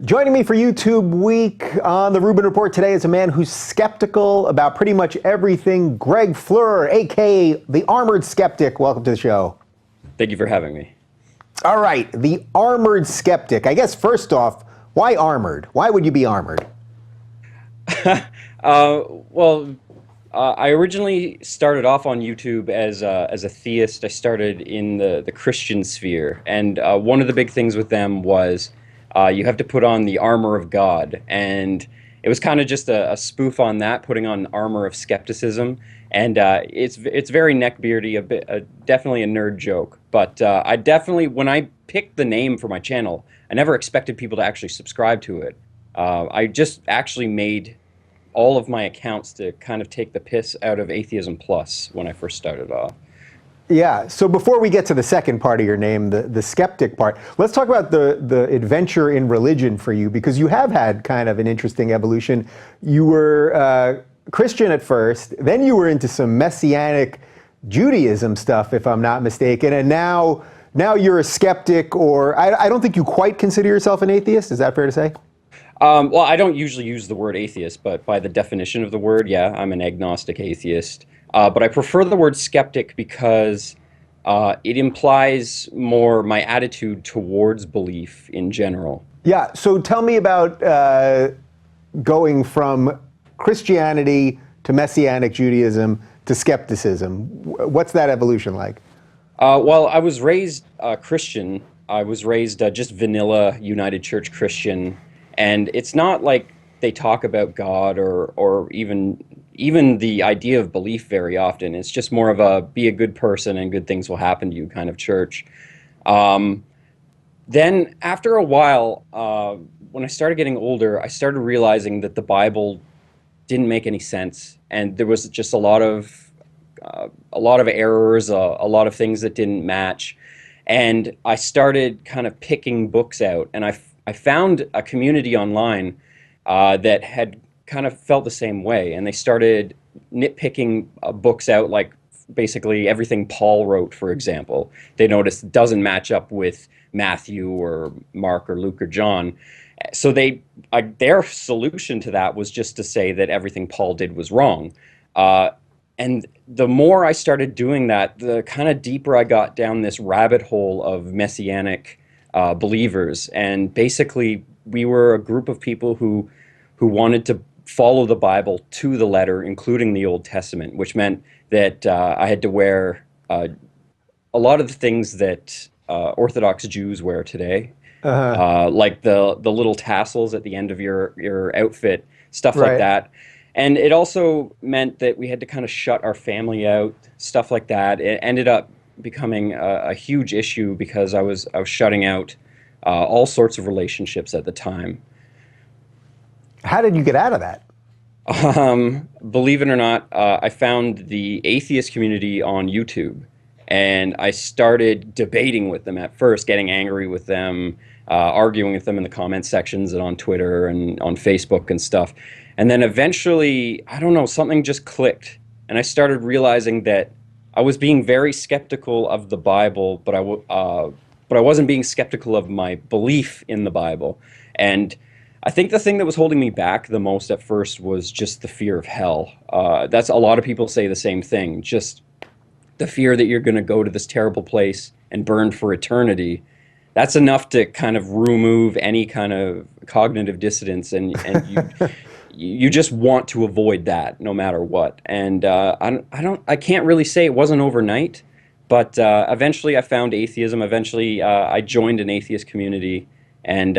Joining me for YouTube Week on the Rubin Report today is a man who's skeptical about pretty much everything, Greg Fluhrer, aka the Armoured Skeptic. Welcome to the show. Thank you for having me. All right, the Armoured Skeptic. I guess first off, why armored? Why would you be armored? I originally started off on YouTube as a theist. I started in the Christian sphere, and one of the big things with them was you have to put on the armor of God, and it was kind of just a spoof on that, putting on armor of skepticism, and it's very neckbeardy, definitely a nerd joke. But I definitely, when I picked the name for my channel, I never expected people to actually subscribe to it. I just actually made all of my accounts to kind of take the piss out of Atheism Plus when I first started off. Yeah, so before we get to the second part of your name, the skeptic part, let's talk about the adventure in religion for you, because you have had kind of an interesting evolution. You were Christian at first, then you were into some Messianic Judaism stuff, if I'm not mistaken, and now you're a skeptic, or I don't think you quite consider yourself an atheist. Is that fair to say? Well, I don't usually use the word atheist, but by the definition of the word, yeah, I'm an agnostic atheist. But I prefer the word skeptic because it implies more my attitude towards belief in general. Yeah, so tell me about going from Christianity to Messianic Judaism to skepticism. What's that evolution like? Well, I was raised Christian. I was raised just vanilla United Church Christian. And it's not like they talk about God or even the idea of belief very often. It's just more of a be a good person and good things will happen to you kind of church. Then after a while, when I started getting older, I started realizing that the Bible didn't make any sense, and there was just a lot of errors, a lot of things that didn't match, and I started kind of picking books out, and I found a community online that had kind of felt the same way, and they started nitpicking books out, like basically everything Paul wrote, for example. They noticed doesn't match up with Matthew or Mark or Luke or John. So their solution to that was just to say that everything Paul did was wrong. And the more I started doing that, the kind of deeper I got down this rabbit hole of messianic believers. And basically, we were a group of people who wanted to follow the Bible to the letter, including the Old Testament, which meant that I had to wear a lot of the things that Orthodox Jews wear today, like the little tassels at the end of your outfit, stuff like that. And it also meant that we had to kind of shut our family out, stuff like that. It ended up becoming a huge issue because I was shutting out all sorts of relationships at the time. How did you get out of that? Believe it or not, I found the atheist community on YouTube, and I started debating with them at first, getting angry with them, arguing with them in the comment sections and on Twitter and on Facebook and stuff. And then eventually, I don't know, something just clicked, and I started realizing that I was being very skeptical of the Bible, but I wasn't being skeptical of my belief in the Bible. And I think the thing that was holding me back the most at first was just the fear of hell. That's a lot of people say the same thing, just the fear that you're going to go to this terrible place and burn for eternity. That's enough to kind of remove any kind of cognitive dissonance, and you just want to avoid that no matter what. And I can't really say it wasn't overnight, but eventually I found atheism. Eventually I joined an atheist community, and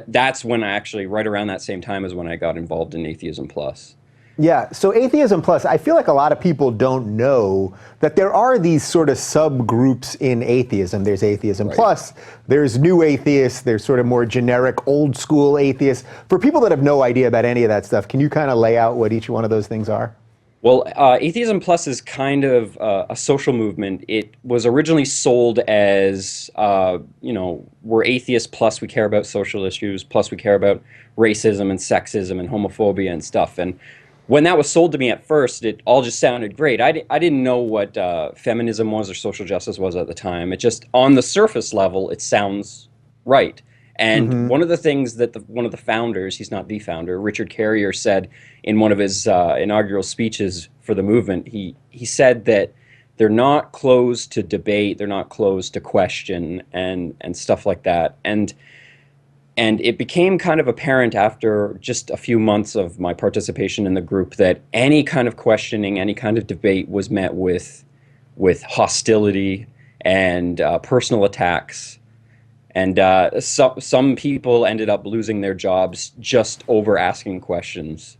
that's when right around that same time is when I got involved in Atheism Plus. Yeah, so Atheism Plus, I feel like a lot of people don't know that there are these sort of subgroups in atheism. There's Atheism Plus, there's New Atheists, there's sort of more generic old school atheists. For people that have no idea about any of that stuff, can you kind of lay out what each one of those things are? Well, Atheism Plus is kind of a social movement. It was originally sold as, we're atheists plus we care about social issues, plus we care about racism and sexism and homophobia and stuff. And when that was sold to me at first, it all just sounded great. I didn't know what feminism was or social justice was at the time. It just, on the surface level, it sounds right. And one of the things that one of the founders, he's not the founder, Richard Carrier, said in one of his inaugural speeches for the movement, he said that they're not closed to debate, they're not closed to question and stuff like that. And it became kind of apparent after just a few months of my participation in the group that any kind of questioning, any kind of debate was met with hostility and personal attacks. And some people ended up losing their jobs just over asking questions.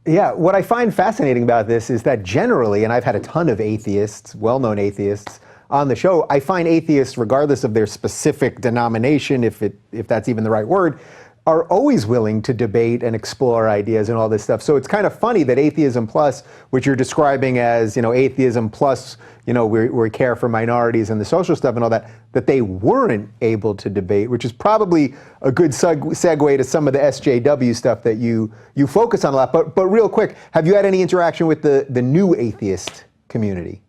Yeah, what I find fascinating about this is that generally, and I've had a ton of atheists, well-known atheists, on the show, I find atheists, regardless of their specific denomination, if that's even the right word, are always willing to debate and explore ideas and all this stuff. So it's kind of funny that Atheism Plus, which you're describing as, atheism plus, we care for minorities and the social stuff and all that, that they weren't able to debate, which is probably a good segue to some of the SJW stuff that you focus on a lot. But real quick, have you had any interaction with the new atheist community?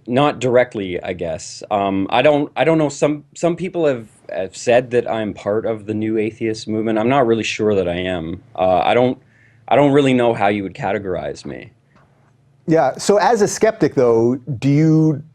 Not directly, I guess. I don't know. Some people have said that I'm part of the new atheist movement. I'm not really sure that I am. I don't really know how you would categorize me. Yeah. So as a skeptic, though,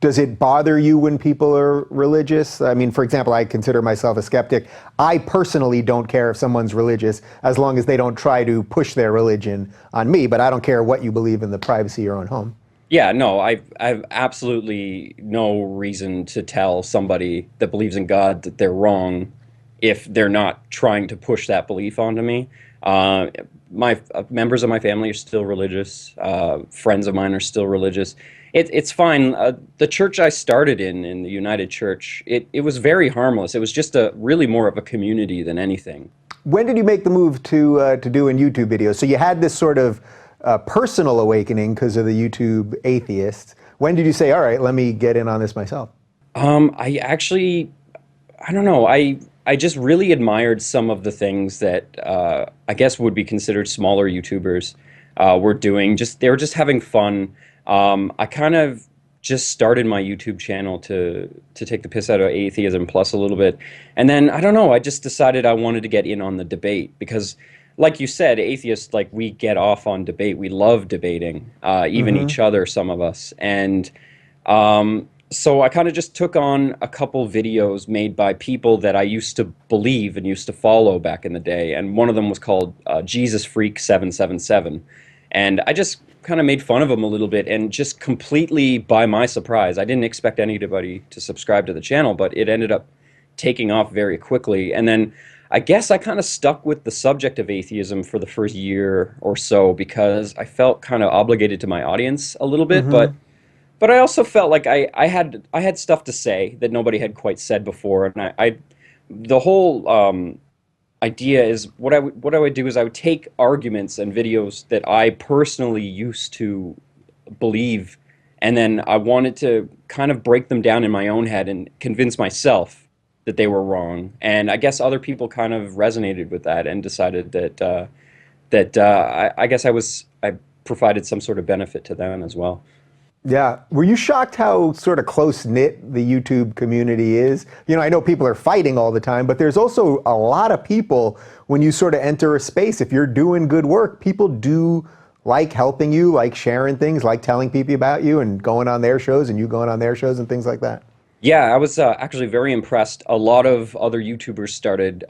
does it bother you when people are religious? I mean, for example, I consider myself a skeptic. I personally don't care if someone's religious as long as they don't try to push their religion on me. But I don't care what you believe in the privacy of your own home. Yeah, no, I've absolutely no reason to tell somebody that believes in God that they're wrong if they're not trying to push that belief onto me. My members of my family are still religious. Friends of mine are still religious. It's fine. The church I started in the United Church, it was very harmless. It was just really more of a community than anything. When did you make the move to doing YouTube videos? So you had this sort of personal awakening because of the YouTube atheists. When did you say, all right, let me get in on this myself? I don't know. I just really admired some of the things that I guess would be considered smaller YouTubers were doing. They were just having fun. I kind of just started my YouTube channel to take the piss out of Atheism Plus a little bit. And then, I don't know, I just decided I wanted to get in on the debate because, like you said, atheists, like, we get off on debate. We love debating, even each other, some of us. And so I kind of just took on a couple videos made by people that I used to believe and used to follow back in the day. And one of them was called Jesus Freak 777. And I just kind of made fun of him a little bit, and just completely by my surprise, I didn't expect anybody to subscribe to the channel, but it ended up taking off very quickly. And then I guess I kind of stuck with the subject of atheism for the first year or so because I felt kind of obligated to my audience a little bit, but I also felt like I had stuff to say that nobody had quite said before, and the whole idea is what I would do is I would take arguments and videos that I personally used to believe, and then I wanted to kind of break them down in my own head and convince myself that they were wrong. And I guess other people kind of resonated with that and decided that I guess I provided some sort of benefit to them as well. Yeah. Were you shocked how sort of close-knit the YouTube community is? I know people are fighting all the time, but there's also a lot of people when you sort of enter a space. If you're doing good work, people do like helping you, like sharing things, like telling people about you and going on their shows and you going on their shows and things like that. Yeah, I was actually very impressed. A lot of other YouTubers started,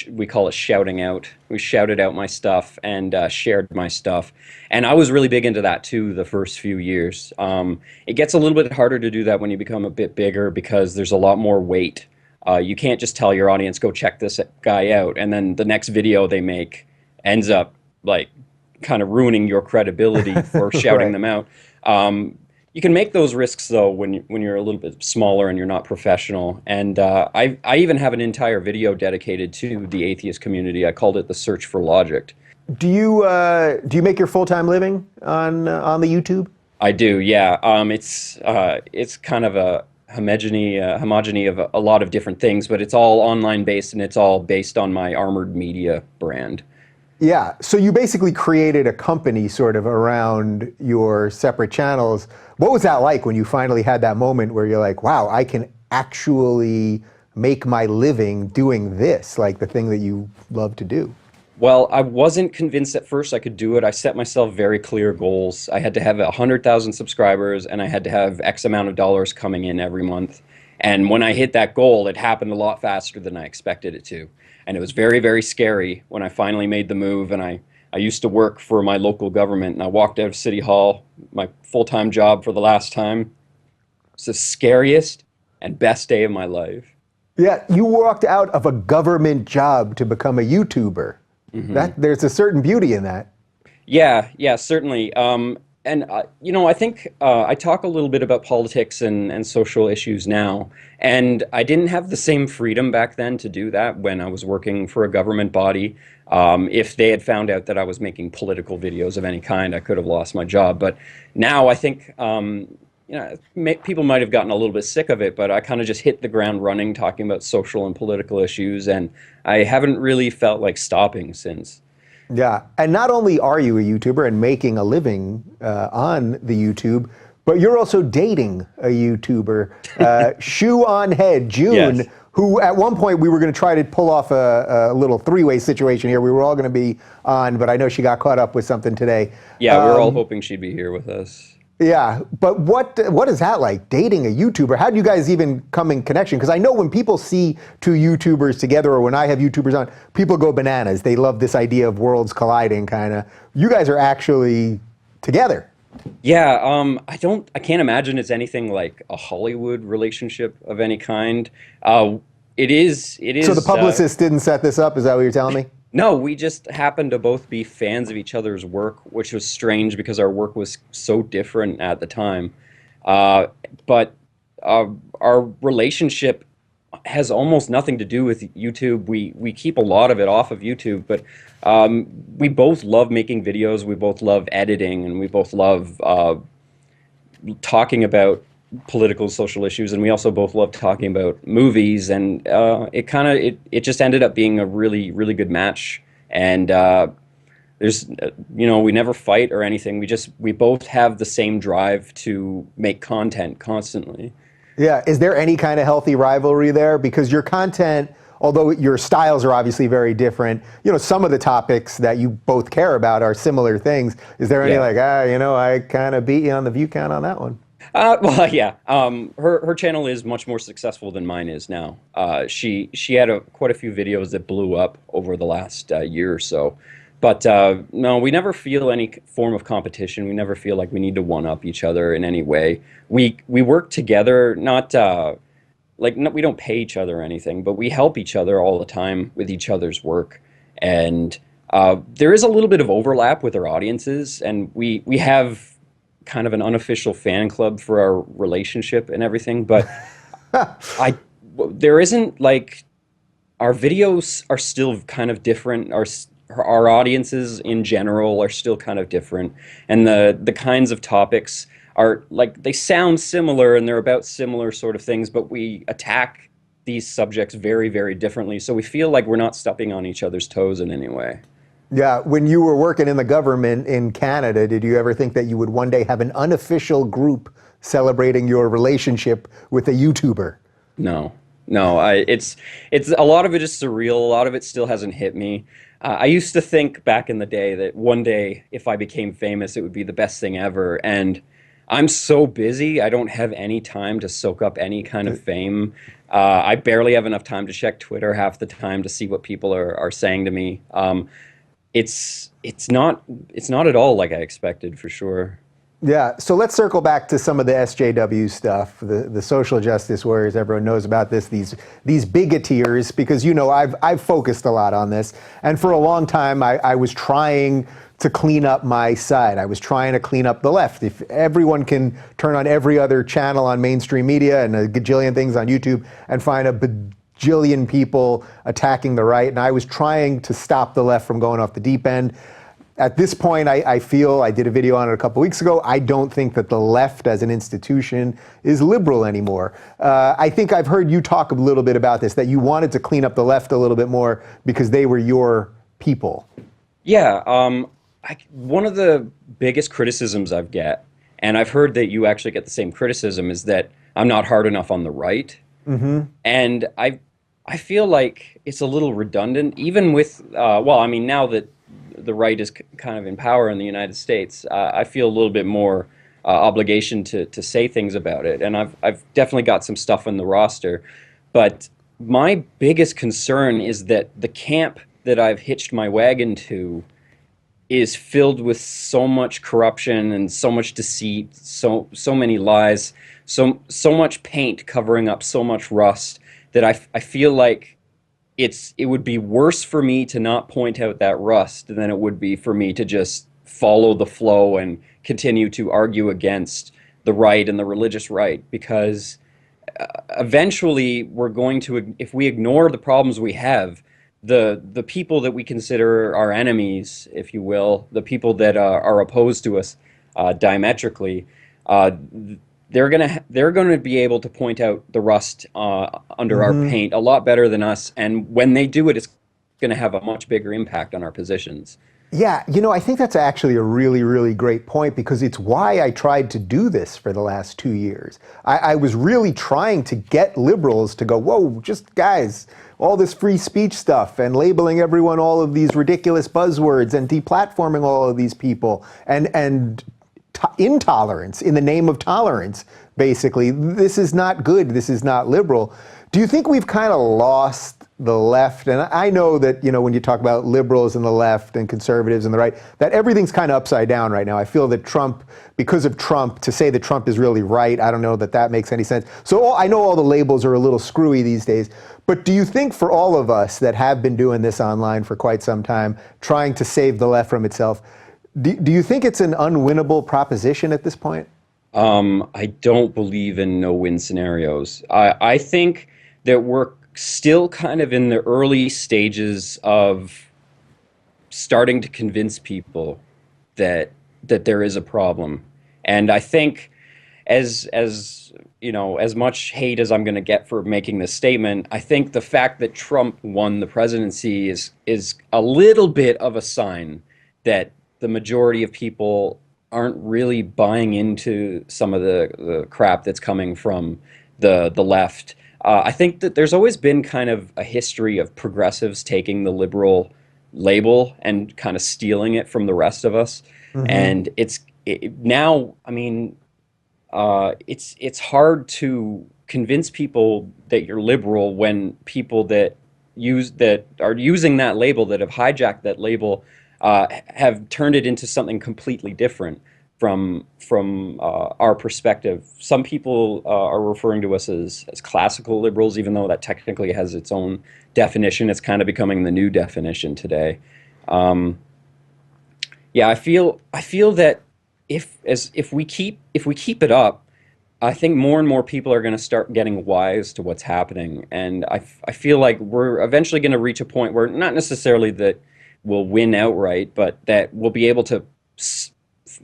we call it shouting out. We shouted out my stuff and shared my stuff. And I was really big into that too the first few years. It gets a little bit harder to do that when you become a bit bigger because there's a lot more weight. You can't just tell your audience, go check this guy out, and then the next video they make ends up like kind of ruining your credibility for shouting them out. You can make those risks though when you're a little bit smaller and you're not professional. And I even have an entire video dedicated to the atheist community. I called it The Search for Logic. Do you make your full-time living on the YouTube? I do, yeah. It's kind of a homogeny of a lot of different things, but it's all online based and it's all based on my Armoured Media brand. Yeah, so you basically created a company sort of around your separate channels. What was that like when you finally had that moment where you're like, wow, I can actually make my living doing this, like the thing that you love to do? Well, I wasn't convinced at first I could do it. I set myself very clear goals. I had to have 100,000 subscribers and I had to have X amount of dollars coming in every month. And when I hit that goal, it happened a lot faster than I expected it to. And it was very, very scary when I finally made the move. And I used to work for my local government and I walked out of City Hall, my full-time job for the last time. It's the scariest and best day of my life. Yeah, you walked out of a government job to become a YouTuber. There's a certain beauty in that. Yeah, certainly. You know, I think I talk a little bit about politics and social issues now, and I didn't have the same freedom back then to do that when I was working for a government body. If they had found out that I was making political videos of any kind, I could have lost my job. But now I think, you know, people might have gotten a little bit sick of it, but I kind of just hit the ground running talking about social and political issues, and I haven't really felt like stopping since. Yeah, and not only are you a YouTuber and making a living on the YouTube, but you're also dating a YouTuber, Shoe on Head June, Yes. who at one point we were going to try to pull off a little three-way situation here. We were all going to be on, but I know she got caught up with something today. Yeah, we were all hoping she'd be here with us. Yeah, but what is that like, dating a YouTuber? How do you guys even come in connection? Because I know when people see two YouTubers together, or when I have YouTubers on, people go bananas. They love this idea of worlds colliding, kind of. You guys are actually together. Yeah, I can't imagine it's anything like a Hollywood relationship of any kind. It is. So the publicist didn't set this up, is that what you're telling me? No, we just happened to both be fans of each other's work, which was strange because our work was so different at the time. But our relationship has almost nothing to do with YouTube. We keep a lot of it off of YouTube, but we both love making videos, we both love editing, and we both love talking about political social issues, and we also both love talking about movies, and it just ended up being a really, really good match. And there's you know, we never fight or anything. We both have the same drive to make content constantly. Yeah, is there any kind of healthy rivalry there? Because your content, although your styles are obviously very different, you know, some of the topics that you both care about are similar things. Is there any like, you know, I kind of beat you on the view count on that one? Well, yeah. Her channel is much more successful than mine is now. She had quite a few videos that blew up over the last year or so. But no, we never feel any form of competition. We never feel like we need to one-up each other in any way. We work together, not we don't pay each other or anything, but we help each other all the time with each other's work. And there is a little bit of overlap with our audiences, and we have kind of an unofficial fan club for our relationship and everything, but there isn't, like, our videos are still kind of different. Our audiences in general are still kind of different, and the kinds of topics are, like, they sound similar and they're about similar sort of things, but we attack these subjects very, very differently, so we feel like we're not stepping on each other's toes in any way. Yeah, when you were working in the government in Canada, did you ever think that you would one day have an unofficial group celebrating your relationship with a YouTuber? No, it's a lot of it is surreal. A lot of it still hasn't hit me. I used to think back in the day that one day, if I became famous, it would be the best thing ever. And I'm so busy, I don't have any time to soak up any kind of fame. I barely have enough time to check Twitter half the time to see what people are saying to me. It's not at all like I expected, for sure. Yeah, so let's circle back to some of the SJW stuff, the social justice warriors. Everyone knows about this, these bigoteers, because, you know, I've focused a lot on this, and for a long time I was trying to clean up my side. I was trying to clean up the left. If everyone can turn on every other channel on mainstream media and a gajillion things on YouTube and find a bajillion people attacking the right, and I was trying to stop the left from going off the deep end. At this point, I feel, I did a video on it a couple weeks ago, I don't think that the left as an institution is liberal anymore. I think I've heard you talk a little bit about this, that you wanted to clean up the left a little bit more because they were your people. Yeah, one of the biggest criticisms I've get, and I've heard that you actually get the same criticism, is that I'm not hard enough on the right. Mm-hmm. And I feel like it's a little redundant, even with, well, I mean, now that the right is kind of in power in the United States, I feel a little bit more obligation to say things about it. And I've definitely got some stuff on the roster. But my biggest concern is that the camp that I've hitched my wagon to is filled with so much corruption and so much deceit, so many lies, so much paint covering up so much rust that I feel like it would be worse for me to not point out that rust than it would be for me to just follow the flow and continue to argue against the right and the religious right, because eventually we're going to, if we ignore the problems we have, the people that we consider our enemies, if you will, the people that are opposed to us diametrically, uh, they're gonna be able to point out the rust under our paint a lot better than us, and when they do it, it's going to have a much bigger impact on our positions. Yeah, I think that's actually a really, really great point because it's why I tried to do this for the last 2 years. I was really trying to get liberals to go, whoa, just guys, all this free speech stuff and labeling everyone all of these ridiculous buzzwords and deplatforming all of these people and intolerance in the name of tolerance, basically. This is not good. This is not liberal. Do you think we've kind of lost the left? And I know that, when you talk about liberals and the left and conservatives and the right, that everything's kind of upside down right now. I feel that Trump, because of Trump, to say that Trump is really right, I don't know that that makes any sense. So I know all the labels are a little screwy these days, but do you think for all of us that have been doing this online for quite some time, trying to save the left from itself, do you think it's an unwinnable proposition at this point? I don't believe in no-win scenarios. I think that we're still kind of in the early stages of starting to convince people that there is a problem. And I think as much hate as I'm going to get for making this statement, I think the fact that Trump won the presidency is a little bit of a sign that the majority of people aren't really buying into some of the crap that's coming from the left. I think that there's always been kind of a history of progressives taking the liberal label and kind of stealing it from the rest of us. And now, I mean, it's hard to convince people that you're liberal when people that are using that label, that have hijacked that label, have turned it into something completely different from our perspective. Some people are referring to us as classical liberals, even though that technically has its own definition. It's kind of becoming the new definition today. Yeah, I feel that if we keep it up, I think more and more people are going to start getting wise to what's happening, and I feel like we're eventually going to reach a point where not necessarily that we'll win outright, but that we'll be able to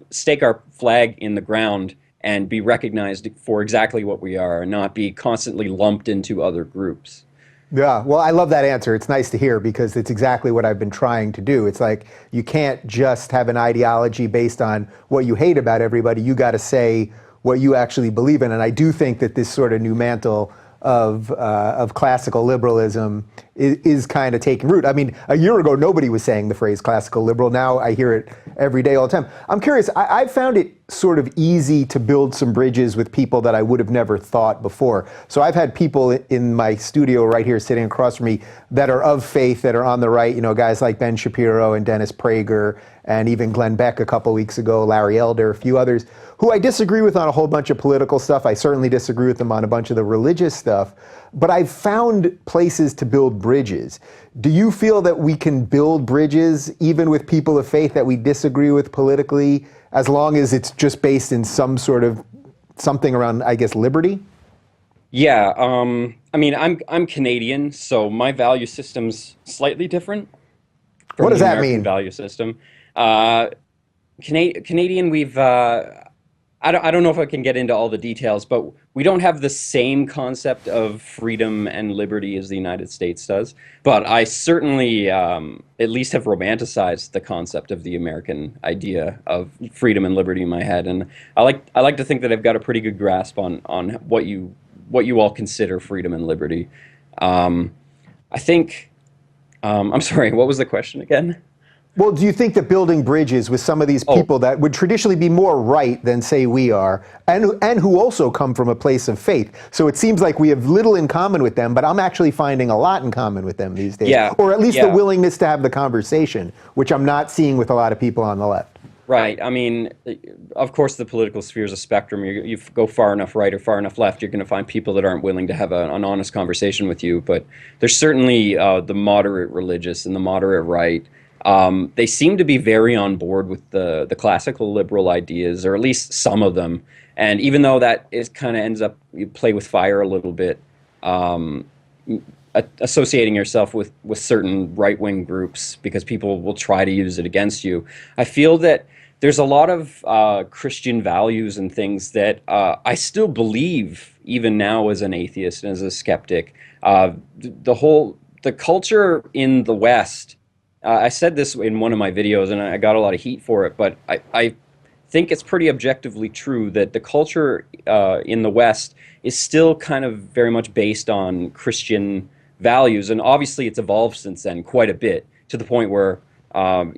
stake our flag in the ground and be recognized for exactly what we are, and not be constantly lumped into other groups. Yeah, well, I love that answer. It's nice to hear because it's exactly what I've been trying to do. It's like you can't just have an ideology based on what you hate about everybody. You got to say what you actually believe in. And I do think that this sort of new mantle of classical liberalism is kind of taking root. I mean, a year ago, nobody was saying the phrase classical liberal. Now I hear it every day, all the time. I'm curious, I've found it sort of easy to build some bridges with people that I would have never thought before. So I've had people in my studio right here sitting across from me that are of faith, that are on the right, guys like Ben Shapiro and Dennis Prager, and even Glenn Beck a couple weeks ago, Larry Elder, a few others, who I disagree with on a whole bunch of political stuff. I certainly disagree with them on a bunch of the religious stuff, but I've found places to build bridges. Do you feel that we can build bridges even with people of faith that we disagree with politically, as long as it's just based in some sort of something around, I guess, liberty? Yeah, I mean, I'm Canadian, so my value system's slightly different from What does the that American mean? value system. Canadian, we've I don't know if I can get into all the details, but we don't have the same concept of freedom and liberty as the United States does. But I certainly at least have romanticized the concept of the American idea of freedom and liberty in my head, and I like to think that I've got a pretty good grasp on what you all consider freedom and liberty. I think, I'm sorry, what was the question again? Well, do you think that building bridges with some of these Oh, people that would traditionally be more right than, say, we are, and who also come from a place of faith? So it seems like we have little in common with them, but I'm actually finding a lot in common with them these days, yeah, or at least the yeah. willingness to have the conversation, which I'm not seeing with a lot of people on the left. Right. I mean, of course, the political sphere is a spectrum. You go far enough right or far enough left, you're going to find people that aren't willing to have an honest conversation with you. But there's certainly the moderate religious and the moderate right. They seem to be very on board with the classical liberal ideas, or at least some of them. And even though that is kind of ends up, you play with fire a little bit, um, associating yourself with certain right-wing groups because people will try to use it against you. I feel that there's a lot of Christian values and things that I still believe even now as an atheist and as a skeptic. The culture in the West. I said this in one of my videos, and I got a lot of heat for it, but I think it's pretty objectively true that the culture in the West is still kind of very much based on Christian values, and obviously it's evolved since then quite a bit to the point where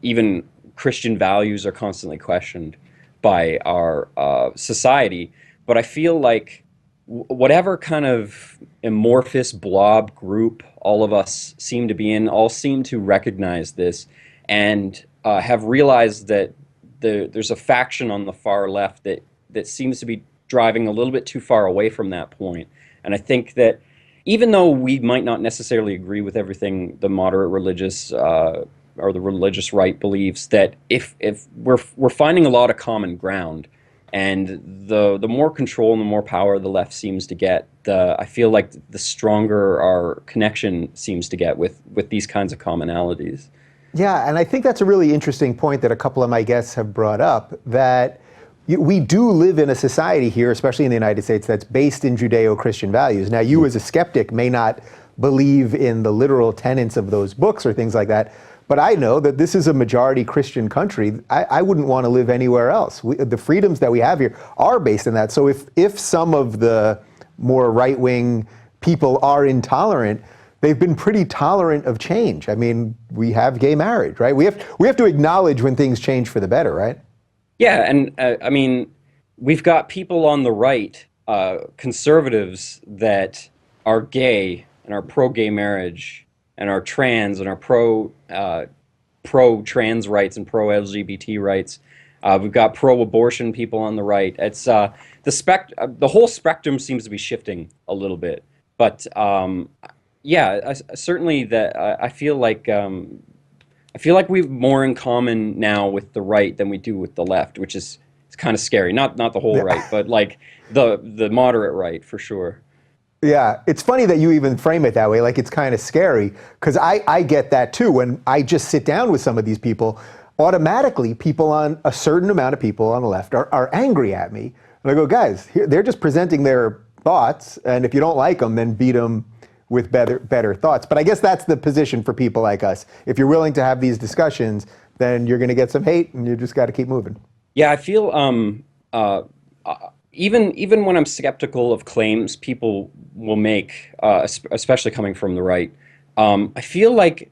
even Christian values are constantly questioned by our society. But I feel like whatever kind of amorphous blob group all of us seem to be in, all seem to recognize this and have realized that there's a faction on the far left that seems to be driving a little bit too far away from that point. And I think that even though we might not necessarily agree with everything the moderate religious or the religious right believes, that if we're finding a lot of common ground, and the more control and the more power the left seems to get, I feel like the stronger our connection seems to get with these kinds of commonalities. Yeah, and I think that's a really interesting point that a couple of my guests have brought up, that we do live in a society here, especially in the United States, that's based in Judeo-Christian values. Now, you as a skeptic may not believe in the literal tenets of those books or things like that, but I know that this is a majority Christian country. I wouldn't want to live anywhere else. The freedoms that we have here are based in that. So if some of the more right-wing people are intolerant, they've been pretty tolerant of change. I mean, we have gay marriage, right? We have to acknowledge when things change for the better, right? Yeah, and I mean, we've got people on the right, conservatives that are gay and are pro-gay marriage and are trans and are pro-trans rights and pro-LGBT rights. We've got pro-abortion people on the right. It's the whole spectrum seems to be shifting a little bit, but yeah, certainly that I feel like we've more in common now with the right than we do with the left, which is it's kind of scary. Not the whole right, but like the moderate right for sure. Yeah, it's funny that you even frame it that way, like it's kind of scary, because I get that too. When I just sit down with some of these people, automatically a certain amount of people on the left are angry at me. And I go, guys, they're just presenting their thoughts, and if you don't like them, then beat them with better thoughts. But I guess that's the position for people like us. If you're willing to have these discussions, then you're going to get some hate, and you just got to keep moving. Yeah, I feel even when I'm skeptical of claims people will make, especially coming from the right, I feel like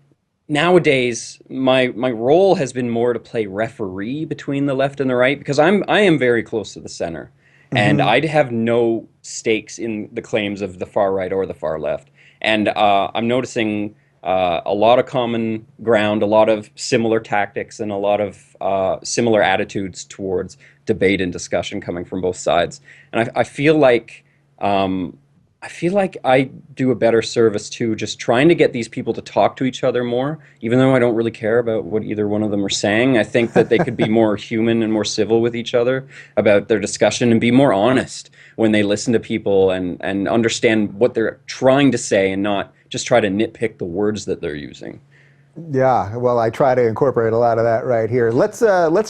nowadays my role has been more to play referee between the left and the right, because I am very close to the center, and I'd have no stakes in the claims of the far right or the far left. And I'm noticing a lot of common ground, a lot of similar tactics, and a lot of similar attitudes towards debate and discussion coming from both sides. And I feel like I do a better service too, just trying to get these people to talk to each other more, even though I don't really care about what either one of them are saying. I think that they could be more human and more civil with each other about their discussion, and be more honest when they listen to people and understand what they're trying to say, and not just try to nitpick the words that they're using. Yeah, well, I try to incorporate a lot of that right here. Let's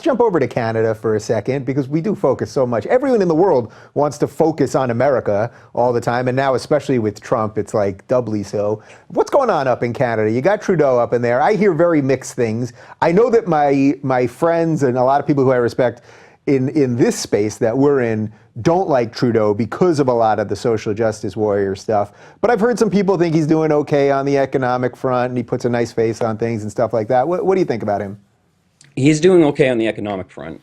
jump over to Canada for a second, because we do focus so much. Everyone in the world wants to focus on America all the time, and now especially with Trump, it's like doubly so. What's going on up in Canada? You got Trudeau up in there. I hear very mixed things. I know that my friends and a lot of people who I respect in this space that we're in don't like Trudeau because of a lot of the social justice warrior stuff. But I've heard some people think he's doing okay on the economic front, and he puts a nice face on things and stuff like that. What do you think about him? He's doing okay on the economic front.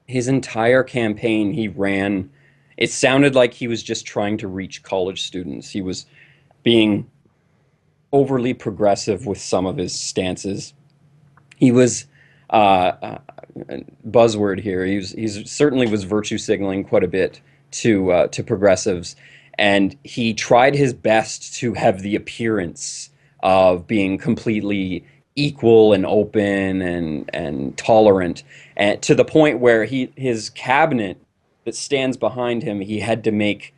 His entire campaign he ran, it sounded like he was just trying to reach college students. He was being overly progressive with some of his stances. He was buzzword here. He's certainly was virtue signaling quite a bit to progressives, and he tried his best to have the appearance of being completely equal and open and tolerant, and to the point where his cabinet that stands behind him, he had to make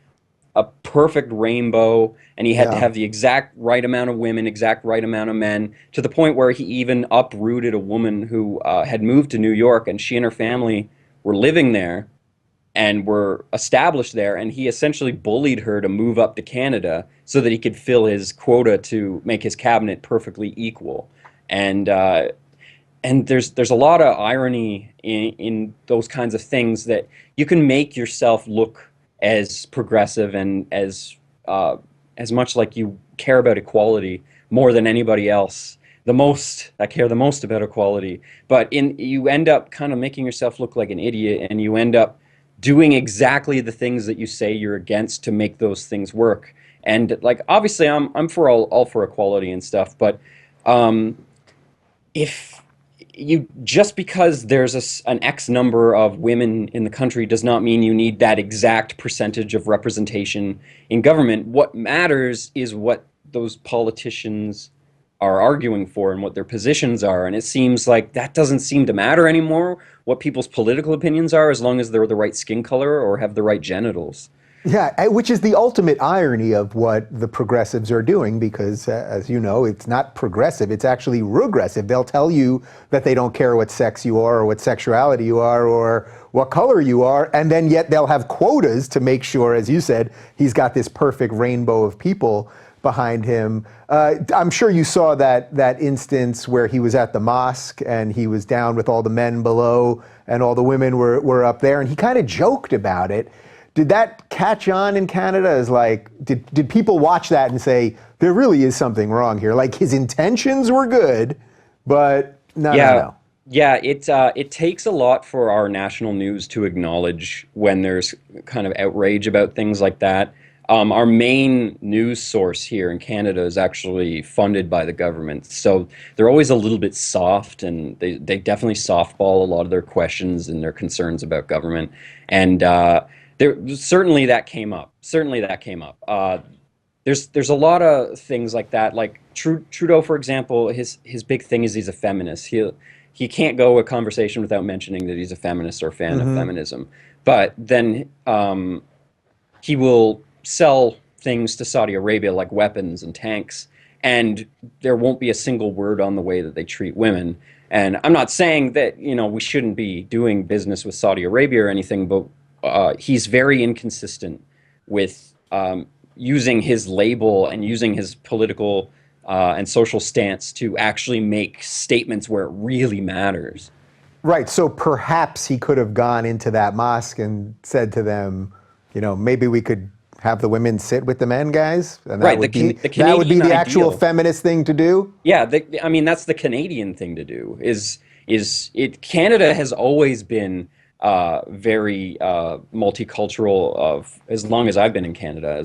a perfect rainbow, and he had to have the exact right amount of women, exact right amount of men, to the point where he even uprooted a woman who had moved to New York, and she and her family were living there and were established there, and he essentially bullied her to move up to Canada so that he could fill his quota to make his cabinet perfectly equal. And there's a lot of irony in those kinds of things, that you can make yourself look as progressive and as much like you care about equality more than anybody else. I care the most about equality, but you end up kind of making yourself look like an idiot, and you end up doing exactly the things that you say you're against to make those things work. And like, obviously I'm for all for equality and stuff, but if you, just because there's an X number of women in the country does not mean you need that exact percentage of representation in government. What matters is what those politicians are arguing for and what their positions are. And it seems like that doesn't seem to matter anymore, what people's political opinions are, as long as they're the right skin color or have the right genitals. Yeah, which is the ultimate irony of what the progressives are doing, because, as you know, it's not progressive, it's actually regressive. They'll tell you that they don't care what sex you are or what sexuality you are or what color you are, and then yet they'll have quotas to make sure, as you said, he's got this perfect rainbow of people behind him. I'm sure you saw that instance where he was at the mosque and he was down with all the men below and all the women were up there, and he kind of joked about it. Did that catch on in Canada? As like, did people watch that and say, there really is something wrong here? Like, his intentions were good, but no. Yeah, it takes a lot for our national news to acknowledge when there's kind of outrage about things like that. Our main news source here in Canada is actually funded by the government, so they're always a little bit soft, and they definitely softball a lot of their questions and their concerns about government. And certainly that came up. There's a lot of things like that. Like Trudeau, for example, his big thing is he's a feminist. He can't go a conversation without mentioning that he's a feminist or a fan of feminism. But then he will sell things to Saudi Arabia like weapons and tanks, and there won't be a single word on the way that they treat women. And I'm not saying that we shouldn't be doing business with Saudi Arabia or anything, but he's very inconsistent with using his label and using his political and social stance to actually make statements where it really matters. Right, so perhaps he could have gone into that mosque and said to them, maybe we could have the women sit with the men, guys? And that would be the actual feminist thing to do? Yeah, I mean, that's the Canadian thing to do. Canada has always been very multicultural as long as I've been in Canada,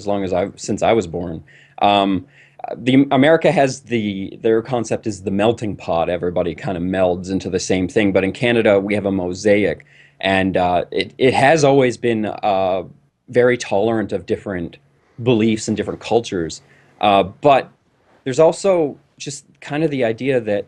since I was born. America has their concept is the melting pot. Everybody kind of melds into the same thing. But in Canada, we have a mosaic, and it has always been very tolerant of different beliefs and different cultures. But there's also just kind of the idea that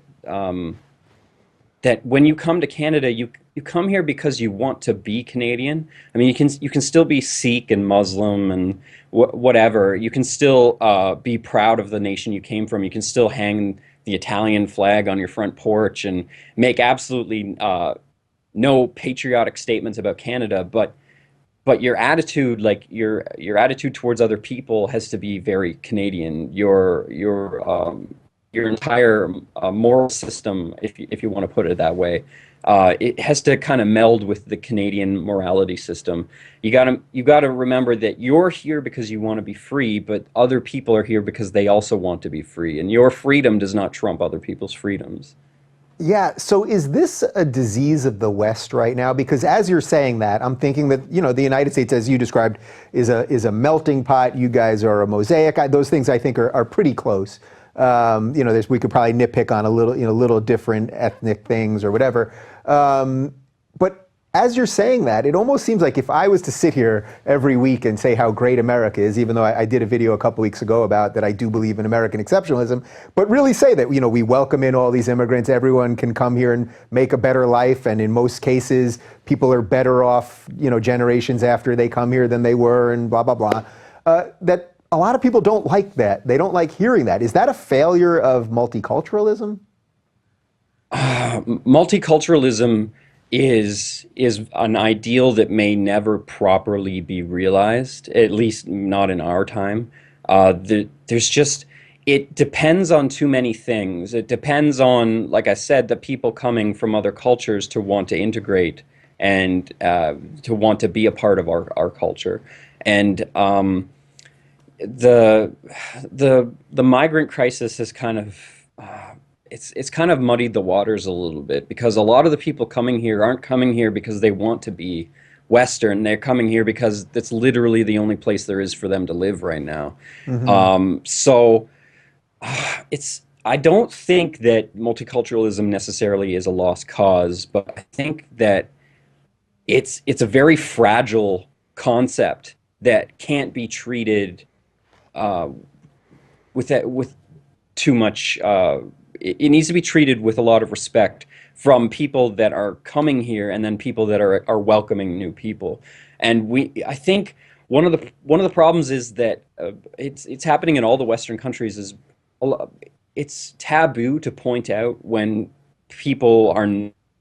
that when you come to Canada, you come here because you want to be Canadian. I mean, you can still be Sikh and Muslim and whatever. You can still be proud of the nation you came from. You can still hang the Italian flag on your front porch and make absolutely no patriotic statements about Canada. But your attitude, like your attitude towards other people, has to be very Canadian. Your your entire moral system, if you want to put it that way, it has to kind of meld with the Canadian morality system. You gotta remember that you're here because you want to be free, but other people are here because they also want to be free, and your freedom does not trump other people's freedoms. Yeah, so is this a disease of the West right now? Because as you're saying that, I'm thinking that, the United States, as you described, is a melting pot. You guys are a mosaic. Those things I think are pretty close. We could probably nitpick on a little different ethnic things or whatever. But as you're saying that, it almost seems like if I was to sit here every week and say how great America is, even though I did a video a couple weeks ago about that I do believe in American exceptionalism, but really say that, we welcome in all these immigrants, everyone can come here and make a better life, and in most cases, people are better off, generations after they come here than they were, and blah, blah, blah. That a lot of people don't like that. They don't like hearing that. Is that a failure of multiculturalism? Multiculturalism is an ideal that may never properly be realized, at least not in our time. It depends on too many things. It depends on, like I said, the people coming from other cultures to want to integrate and to want to be a part of our culture. And the migrant crisis has kind of it's kind of muddied the waters a little bit, because a lot of the people coming here aren't coming here because they want to be Western. They're coming here because that's literally the only place there is for them to live right now. I don't think that multiculturalism necessarily is a lost cause, but I think that it's a very fragile concept that can't be treated with too much. It needs to be treated with a lot of respect from people that are coming here, and then people that are welcoming new people. And I think one of the problems is that it's happening in all the Western countries. It's taboo to point out when people are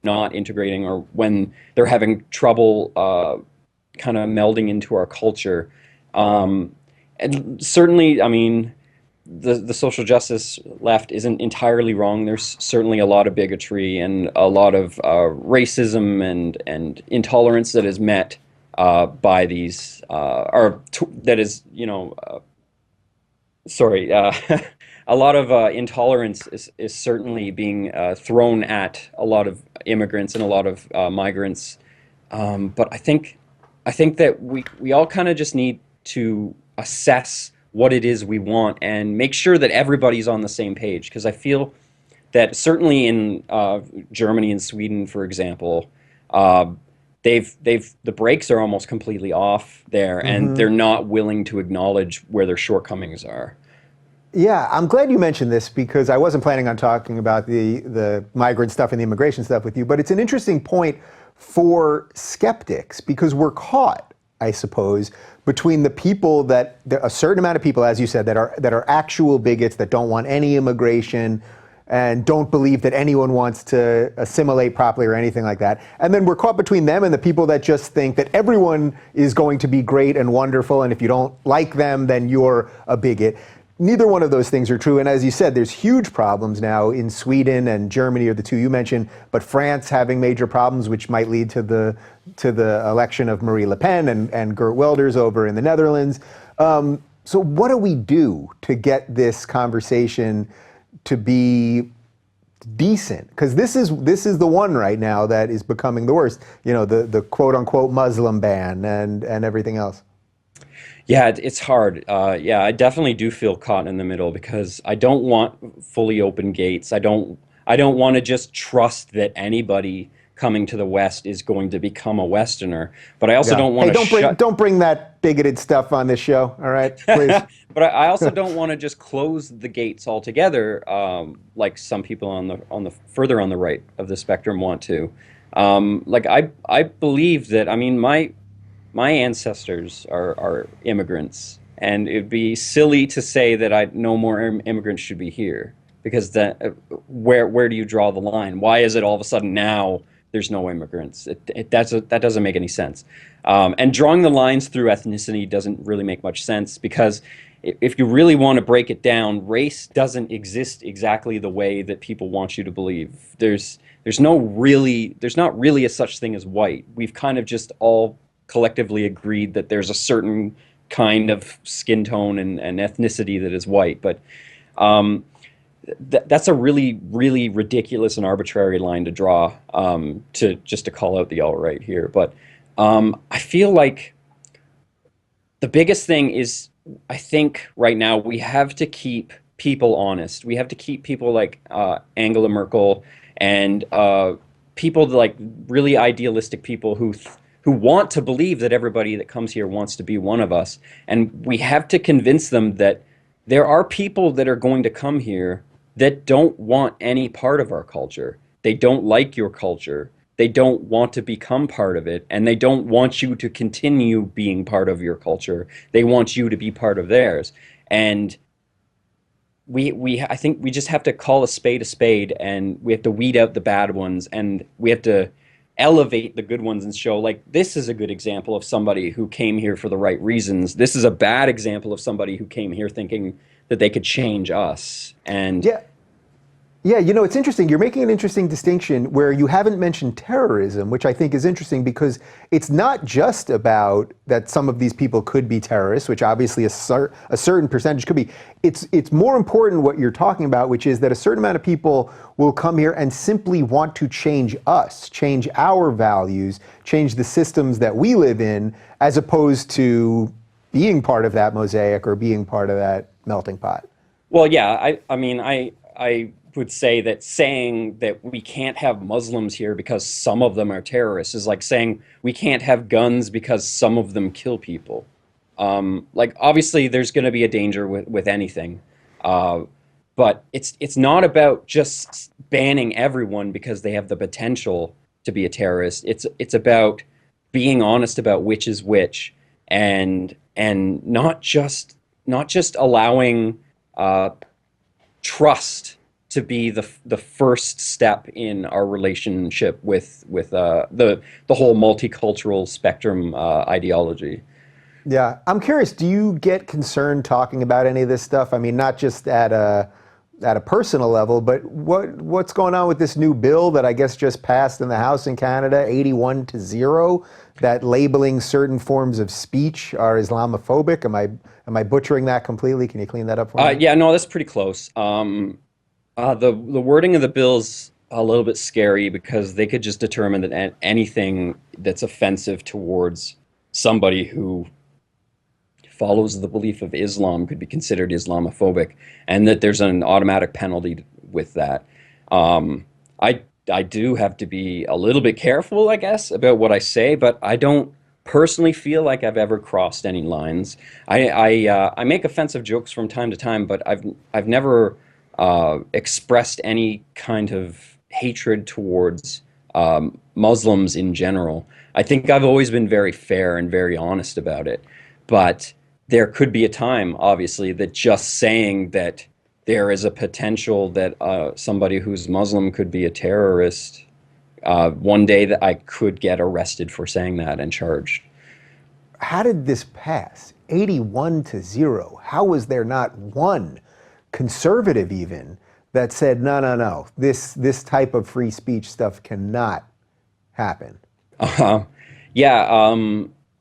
not integrating, or when they're having trouble kind of melding into our culture. And certainly, I mean, the social justice left isn't entirely wrong. There's certainly a lot of bigotry and a lot of racism and intolerance that is met by these, that is, a lot of intolerance is certainly being thrown at a lot of immigrants and a lot of migrants. But I think that we all kind of just need to assess what it is we want and make sure that everybody's on the same page. Because I feel that certainly in Germany and Sweden, for example, the brakes are almost completely off there, and they're not willing to acknowledge where their shortcomings are. Yeah, I'm glad you mentioned this, because I wasn't planning on talking about the migrant stuff and the immigration stuff with you, but it's an interesting point for skeptics, because we're caught, I suppose, between the people a certain amount of people, as you said, that are actual bigots, that don't want any immigration and don't believe that anyone wants to assimilate properly or anything like that. And then we're caught between them and the people that just think that everyone is going to be great and wonderful, and if you don't like them, then you're a bigot. Neither one of those things are true. And as you said, there's huge problems now in Sweden and Germany are the two you mentioned, but France having major problems, which might lead to the election of Marie Le Pen and Geert Wilders over in the Netherlands. So what do we do to get this conversation to be decent? Because this is the one right now that is becoming the worst. The quote unquote Muslim ban and everything else. Yeah, it's hard. I definitely do feel caught in the middle, because I don't want fully open gates. I don't want to just trust that anybody coming to the West is going to become a Westerner. But I also don't want to don't bring that bigoted stuff on this show. All right, please. But I also don't want to just close the gates altogether, like some people on the further on the right of the spectrum want to. I believe that, I mean, my ancestors are immigrants, and it'd be silly to say that no more immigrants should be here, because where do you draw the line? Why is it all of a sudden now there's no immigrants? That doesn't make any sense. And drawing the lines through ethnicity doesn't really make much sense, because if you really want to break it down, race doesn't exist exactly the way that people want you to believe. There's not really a such thing as white. We've kind of just all collectively agreed that there's a certain kind of skin tone and ethnicity that is white, but that's a really, really ridiculous and arbitrary line to draw, to call out the alt-right here. But I feel like the biggest thing is, I think right now we have to keep people honest. We have to keep people like Angela Merkel and people like really idealistic people who want to believe that everybody that comes here wants to be one of us. And we have to convince them that there are people that are going to come here that don't want any part of our culture. They don't like your culture. They don't want to become part of it, and they don't want you to continue being part of your culture. They want you to be part of theirs. And I think we just have to call a spade, and we have to weed out the bad ones, and we have to elevate the good ones and show, like, this is a good example of somebody who came here for the right reasons. This is a bad example of somebody who came here thinking that they could change us. And yeah, it's interesting. You're making an interesting distinction where you haven't mentioned terrorism, which I think is interesting because it's not just about that some of these people could be terrorists, which obviously a certain percentage could be. It's more important what you're talking about, which is that a certain amount of people will come here and simply want to change us, change our values, change the systems that we live in, as opposed to being part of that mosaic or being part of that melting pot. Well, yeah, I would say that saying that we can't have Muslims here because some of them are terrorists is like saying we can't have guns because some of them kill people. Like, obviously there's going to be a danger with anything, but it's not about just banning everyone because they have the potential to be a terrorist. It's about being honest about which is which, and not just allowing trust to be the first step in our relationship with the whole multicultural spectrum ideology. Yeah, I'm curious. Do you get concerned talking about any of this stuff? I mean, not just at a personal level, but what's going on with this new bill that I guess just passed in the House in Canada, 81-0, that labeling certain forms of speech are Islamophobic? Am I butchering that completely? Can you clean that up for me? Yeah, no, that's pretty close. The wording of the bill's a little bit scary because they could just determine that anything that's offensive towards somebody who follows the belief of Islam could be considered Islamophobic, and that there's an automatic penalty with that. I do have to be a little bit careful, I guess, about what I say, but I don't personally feel like I've ever crossed any lines. I make offensive jokes from time to time, but I've never expressed any kind of hatred towards Muslims in general. I think I've always been very fair and very honest about it, but there could be a time, obviously, that just saying that there is a potential that somebody who's Muslim could be a terrorist, one day that I could get arrested for saying that and charged. How did this pass? 81-0. How was there not one conservative even that said, no, this type of free speech stuff cannot happen? Yeah,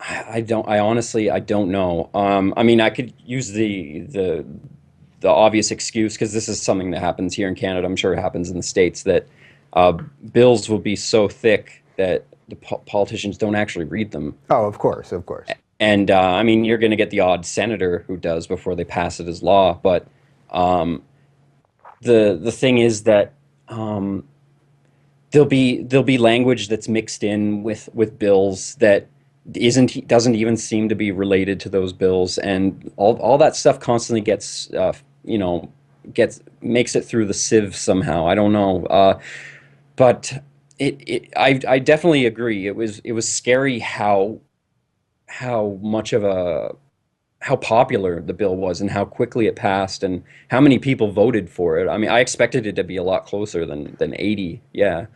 I honestly don't know. I mean, I could use the obvious excuse, because this is something that happens here in Canada. I'm sure it happens in the States, that bills will be so thick that the politicians don't actually read them. Oh, of course. And I mean, you're going to get the odd senator who does before they pass it as law. But the thing is that there'll be language that's mixed in with bills that doesn't even seem to be related to those bills, and all that stuff constantly gets makes it through the sieve somehow. I don't know, but I definitely agree. It was scary how popular the bill was and how quickly it passed and how many people voted for it. I mean, I expected it to be a lot closer than 80. Yeah.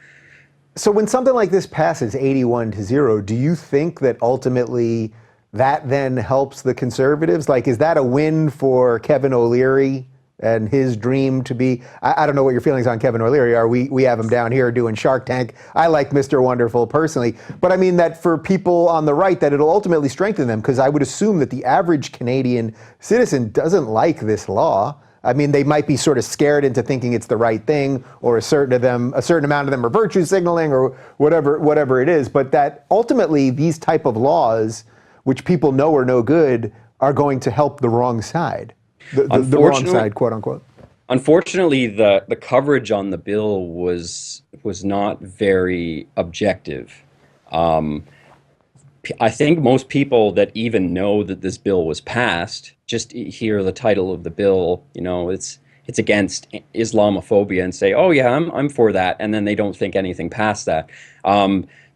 So when something like this passes 81-0, do you think that ultimately that then helps the conservatives? Like, is that a win for Kevin O'Leary and his dream to be, I don't know what your feelings on Kevin O'Leary are. We have him down here doing Shark Tank. I like Mr. Wonderful personally, but I mean that for people on the right, that it'll ultimately strengthen them, because I would assume that the average Canadian citizen doesn't like this law. I mean, they might be sort of scared into thinking it's the right thing, or a certain amount of them are virtue signaling, or whatever it is, but that ultimately these type of laws, which people know are no good, are going to help the wrong side. The wrong side, quote unquote. Unfortunately, the coverage on the bill was not very objective. I think most people that even know that this bill was passed just hear the title of the bill. You know, it's against Islamophobia, and say, "Oh yeah, I'm for that," and then they don't think anything past that.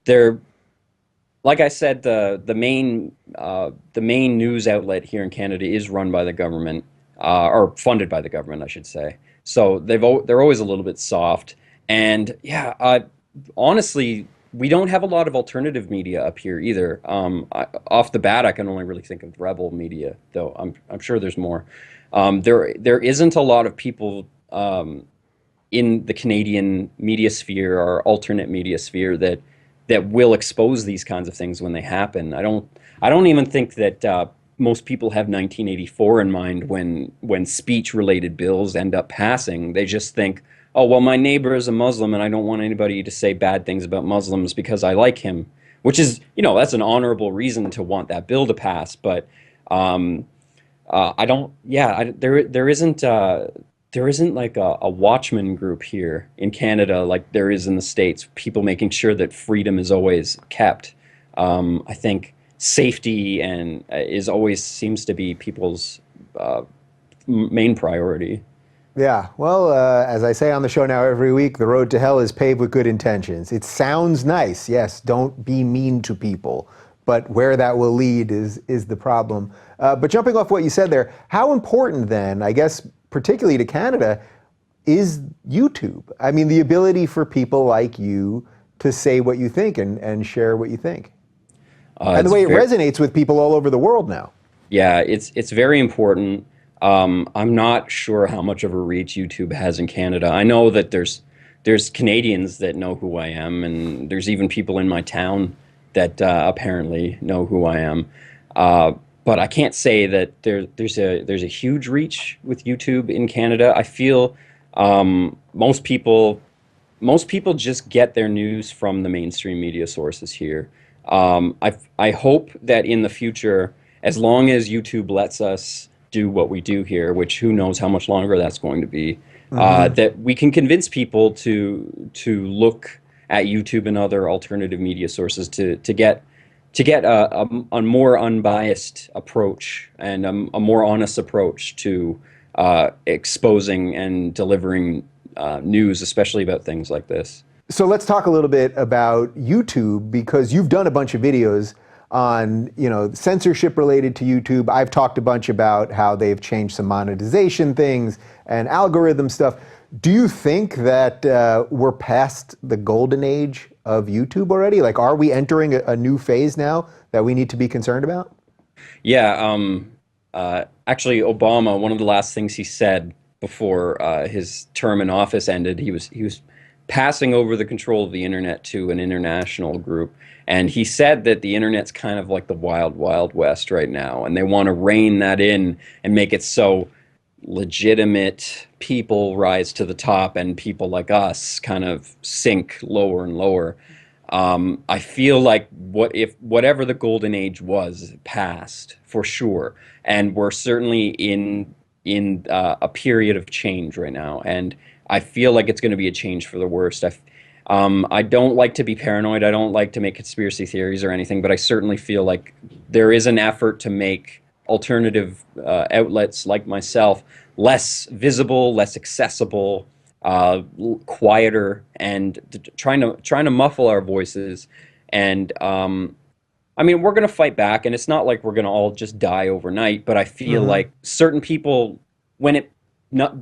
They're, like I said, the main news outlet here in Canada is run by the government. Or funded by the government, I should say. So they're always a little bit soft. And yeah, honestly, we don't have a lot of alternative media up here either. Off the bat, I can only really think of Rebel Media, though I'm sure there's more. There isn't a lot of people in the Canadian media sphere or alternate media sphere that will expose these kinds of things when they happen. I don't even think that most people have 1984 in mind when speech-related bills end up passing. They just think, oh, well, my neighbor is a Muslim and I don't want anybody to say bad things about Muslims because I like him, which is, that's an honorable reason to want that bill to pass. But there isn't like a watchman group here in Canada like there is in the States, people making sure that freedom is always kept. I think safety and always seems to be people's main priority. Yeah, well, as I say on the show now every week, the road to hell is paved with good intentions. It sounds nice, yes, don't be mean to people, but where that will lead is the problem. But jumping off what you said there, how important then, I guess, particularly to Canada, is YouTube? I mean, the ability for people like you to say what you think and share what you think. And the way it resonates with people all over the world now. Yeah, it's very important. I'm not sure how much of a reach YouTube has in Canada. I know that there's Canadians that know who I am, and there's even people in my town that apparently know who I am. But I can't say that there's a huge reach with YouTube in Canada. I feel most people just get their news from the mainstream media sources here. I hope that in the future, as long as YouTube lets us do what we do here, which who knows how much longer that's going to be, that we can convince people to look at YouTube and other alternative media sources to get a more unbiased approach and a more honest approach to exposing and delivering news, especially about things like this. So let's talk a little bit about YouTube, because you've done a bunch of videos on, censorship related to YouTube. I've talked a bunch about how they've changed some monetization things and algorithm stuff. Do you think that we're past the golden age of YouTube already? Like, are we entering a new phase now that we need to be concerned about? Yeah, actually, Obama, one of the last things he said before his term in office ended, he was passing over the control of the internet to an international group. And he said that the internet's kind of like the wild, wild west right now. And they want to rein that in and make it so legitimate people rise to the top and people like us kind of sink lower and lower. I feel like whatever the golden age was passed for sure. And we're certainly in a period of change right now. And I feel like it's going to be a change for the worst. I don't like to be paranoid. I don't like to make conspiracy theories or anything, but I certainly feel like there is an effort to make alternative outlets like myself less visible, less accessible, quieter, and trying to muffle our voices. And I mean, we're going to fight back, and it's not like we're going to all just die overnight, but I feel like certain people, when it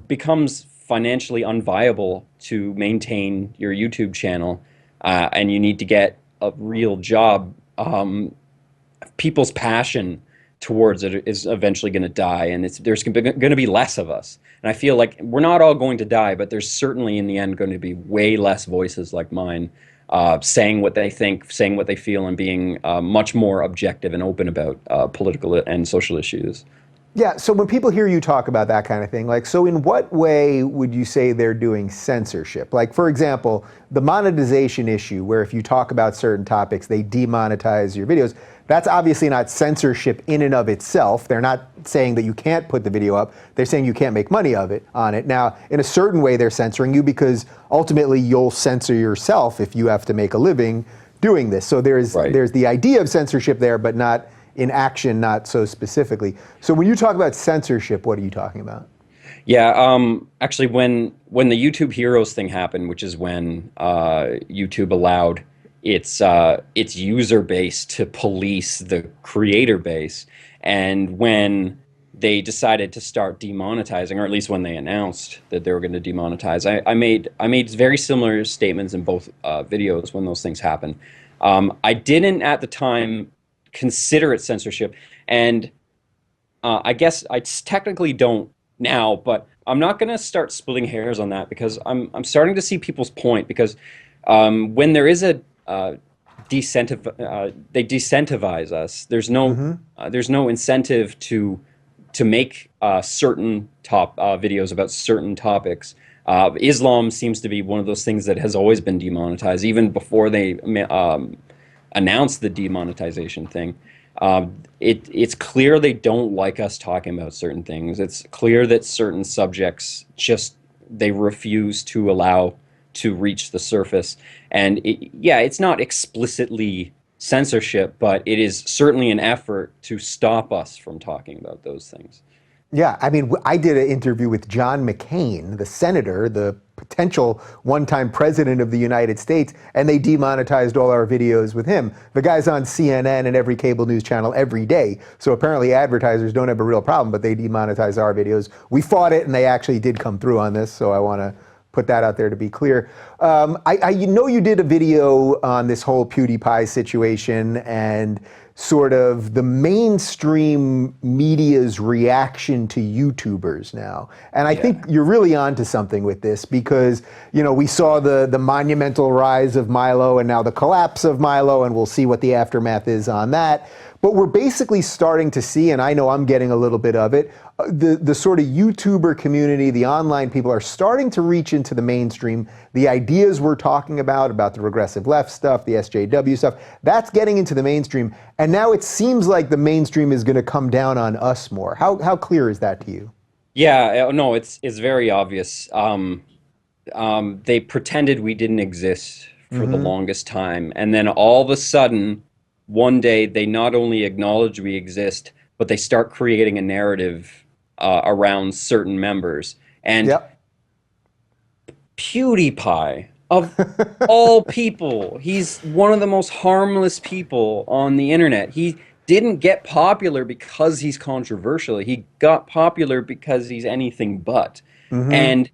becomes financially unviable to maintain your YouTube channel, and you need to get a real job, people's passion towards it is eventually going to die, and there's going to be less of us. And I feel like we're not all going to die, but there's certainly in the end going to be way less voices like mine saying what they think, saying what they feel, and being much more objective and open about political and social issues. Yeah, so when people hear you talk about that kind of thing, like, so in what way would you say they're doing censorship? Like, for example, the monetization issue, where if you talk about certain topics, they demonetize your videos. That's obviously not censorship in and of itself. They're not saying that you can't put the video up. They're saying you can't make money on it. Now, in a certain way, they're censoring you because ultimately you'll censor yourself if you have to make a living doing this. So there's the idea of censorship there, but not in action, not so specifically. So when you talk about censorship, what are you talking about? Yeah, actually, when the YouTube Heroes thing happened, which is when YouTube allowed its user base to police the creator base, and when they decided to start demonetizing, or at least when they announced that they were going to demonetize, I made very similar statements in both videos when those things happened. I didn't at the time consider it censorship, and I guess I technically don't now, but I'm not going to start splitting hairs on that, because I'm starting to see people's point, because when there is a they decentivize us. There's no incentive to make certain videos about certain topics. Islam seems to be one of those things that has always been demonetized, even before they announced the demonetization thing. It's clear they don't like us talking about certain things. It's clear that certain subjects they refuse to allow to reach the surface. And it's not explicitly censorship, but it is certainly an effort to stop us from talking about those things. Yeah, I mean, I did an interview with John McCain, the senator, the potential one-time president of the United States, and they demonetized all our videos with him. The guy's on CNN and every cable news channel every day, so apparently advertisers don't have a real problem, but they demonetize our videos. We fought it, and they actually did come through on this, so I want to put that out there to be clear. I know you did a video on this whole PewDiePie situation and sort of the mainstream media's reaction to YouTubers now. And I think you're really onto something with this, because, you know, we saw the monumental rise of Milo and now the collapse of Milo, and we'll see what the aftermath is on that. But we're basically starting to see, and I know I'm getting a little bit of it, the sort of YouTuber community, the online people are starting to reach into the mainstream. The ideas we're talking about the regressive left stuff, the SJW stuff, that's getting into the mainstream. And now it seems like the mainstream is going to come down on us more. How clear is that to you? Yeah, no, it's very obvious. They pretended we didn't exist for the longest time. And then all of a sudden, one day, they not only acknowledge we exist, but they start creating a narrative around certain members. And PewDiePie, of all people, he's one of the most harmless people on the internet. He didn't get popular because he's controversial. He got popular because he's anything but. And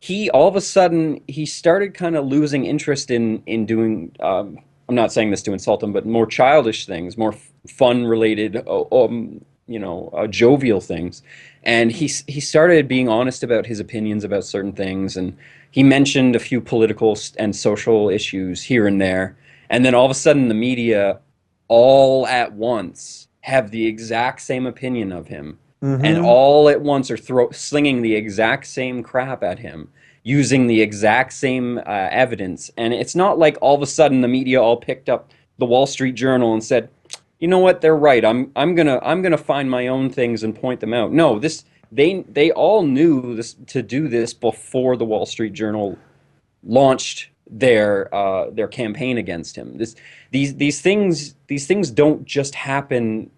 he, all of a sudden, he started kind of losing interest in doing, I'm not saying this to insult him, but more childish things, more fun-related, jovial things. And he started being honest about his opinions about certain things, and he mentioned a few political and social issues here and there. And then all of a sudden, the media, all at once, have the exact same opinion of him, and all at once are slinging the exact same crap at him, using the exact same evidence. And it's not like all of a sudden the media all picked up the Wall Street Journal and said, you know what, they're right. I'm gonna find my own things and point them out. No, they all knew to do this before the Wall Street Journal launched their campaign against him. These things don't just happen.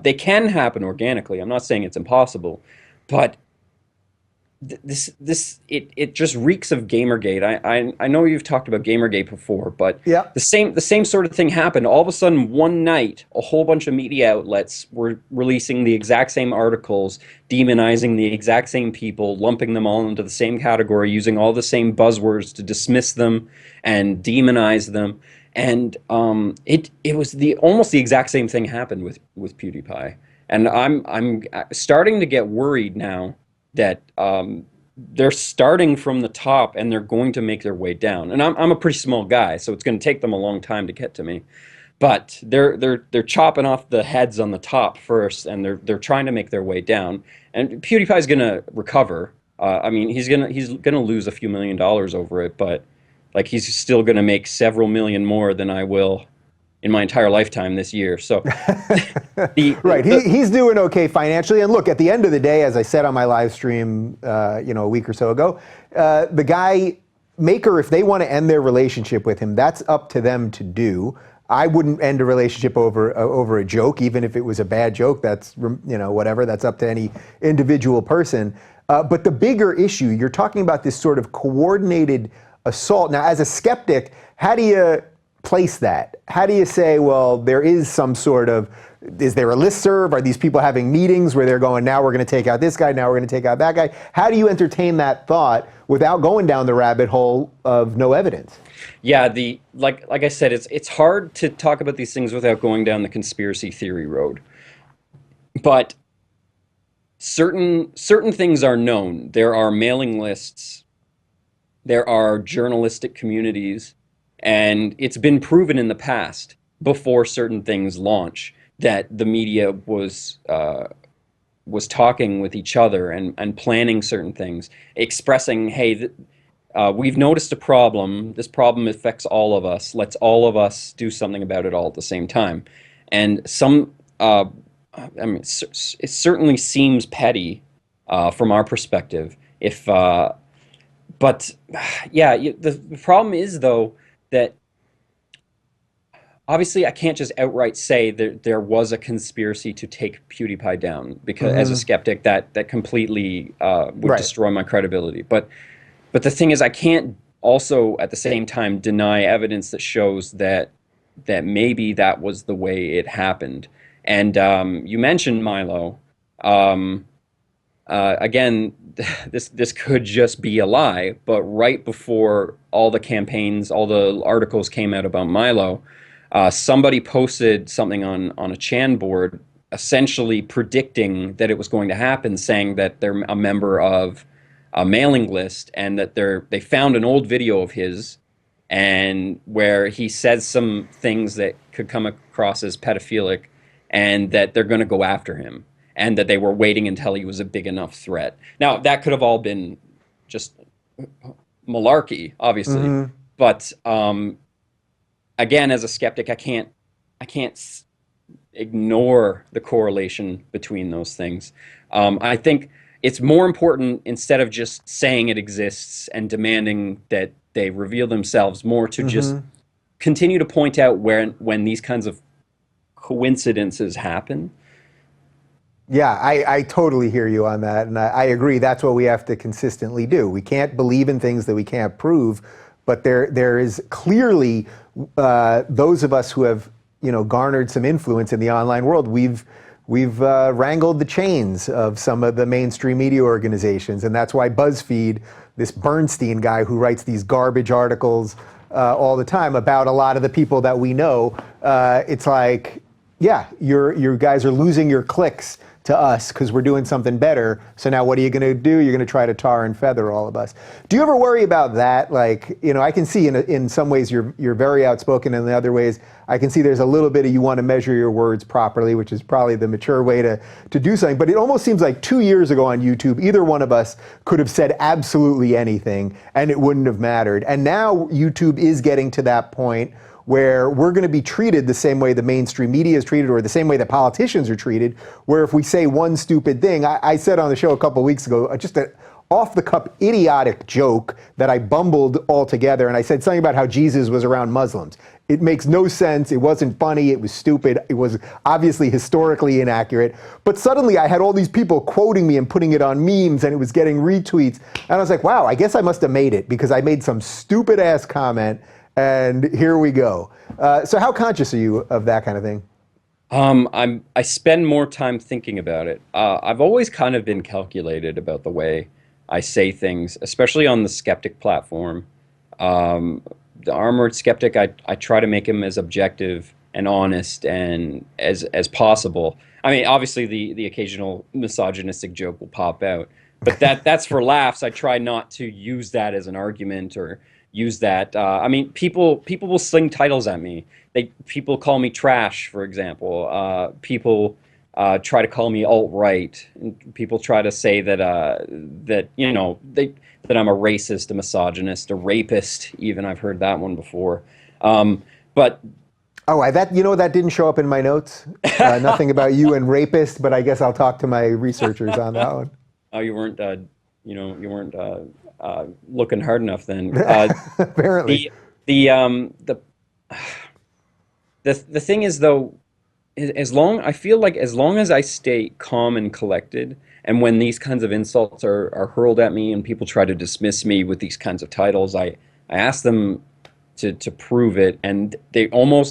They can happen organically. I'm not saying it's impossible, but it just reeks of Gamergate. I know you've talked about Gamergate before, but the same sort of thing happened. All of a sudden, one night, a whole bunch of media outlets were releasing the exact same articles, demonizing the exact same people, lumping them all into the same category, using all the same buzzwords to dismiss them and demonize them. And it was almost the exact same thing happened with PewDiePie. And I'm starting to get worried now that they're starting from the top and they're going to make their way down. And I'm a pretty small guy, so it's going to take them a long time to get to me. But they're chopping off the heads on the top first, and they're trying to make their way down. And PewDiePie's going to recover. I mean, he's gonna lose a few $1 million over it, but like he's still gonna make several million more than I will in my entire lifetime this year. So, right, he's doing okay financially. And look, at the end of the day, as I said on my live stream, a week or so ago, the guy Maker, if they want to end their relationship with him, that's up to them to do. I wouldn't end a relationship over a joke, even if it was a bad joke. That's whatever. That's up to any individual person. But the bigger issue, you're talking about this sort of coordinated assault. Now, as a skeptic, how do you place that? How do you say, well, there is some sort of, is there a listserv? Are these people having meetings where they're going, now we're going to take out this guy, now we're going to take out that guy? How do you entertain that thought without going down the rabbit hole of no evidence? Yeah, like I said, it's hard to talk about these things without going down the conspiracy theory road. But certain things are known. There are mailing lists, there are journalistic communities, and it's been proven in the past, before certain things launch, that the media was talking with each other and planning certain things, expressing, hey, we've noticed a problem. This problem affects all of us. Let's all of us do something about it all at the same time. And I mean, it certainly seems petty from our perspective. But yeah, the problem is, though, that obviously I can't just outright say that there was a conspiracy to take PewDiePie down, because as a skeptic, that completely would destroy my credibility. But the thing is, I can't also at the same time deny evidence that shows that maybe that was the way it happened. And you mentioned Milo. Again, this could just be a lie, but right before all the campaigns, all the articles came out about Milo, somebody posted something on a Chan board, essentially predicting that it was going to happen, saying that they're a member of a mailing list, and that they found an old video of his, and where he says some things that could come across as pedophilic, and that they're going to go after him, and that they were waiting until he was a big enough threat. Now, that could have all been just malarkey, obviously, but again, as a skeptic, I can't ignore the correlation between those things. I think it's more important, instead of just saying it exists and demanding that they reveal themselves, more to just continue to point out when these kinds of coincidences happen. Yeah, I totally hear you on that, and I agree. That's what we have to consistently do. We can't believe in things that we can't prove, but there is clearly those of us who have garnered some influence in the online world. We've wrangled the chains of some of the mainstream media organizations, and that's why BuzzFeed, this Bernstein guy who writes these garbage articles all the time about a lot of the people that we know, it's like, yeah, you guys are losing your clicks to us because we're doing something better. So now what are you going to do? You're going to try to tar and feather all of us. Do you ever worry about that? Like, I can see in some ways you're very outspoken, and in other ways I can see there's a little bit of you want to measure your words properly, which is probably the mature way to do something. But it almost seems like 2 years ago on YouTube, either one of us could have said absolutely anything and it wouldn't have mattered. And now YouTube is getting to that point where we're going to be treated the same way the mainstream media is treated, or the same way that politicians are treated, where if we say one stupid thing, I said on the show a couple of weeks ago, just an off-the-cuff idiotic joke that I bumbled altogether, and I said something about how Jesus was around Muslims. It makes no sense, it wasn't funny, it was stupid, it was obviously historically inaccurate, but suddenly I had all these people quoting me and putting it on memes, and it was getting retweets, and I was like, wow, I guess I must have made it, because I made some stupid-ass comment, and here we go. So how conscious are you of that kind of thing? I spend more time thinking about it. I've always kind of been calculated about the way I say things, especially on the skeptic platform, the Armored Skeptic, I try to make him as objective and honest and as possible. I mean, obviously the occasional misogynistic joke will pop out, but that's for laughs. I try not to use that as an argument or use that. I mean, people will sling titles at me. People call me trash, for example. People try to call me alt-right. And people try to say that that that I'm a racist, a misogynist, a rapist. Even I've heard that one before. But that didn't show up in my notes. Nothing about you and rapist, but I guess I'll talk to my researchers on that one. oh, you weren't looking hard enough then. Apparently. The thing is though, I feel like as long as I stay calm and collected, and when these kinds of insults are hurled at me and people try to dismiss me with these kinds of titles, I ask them to prove it, and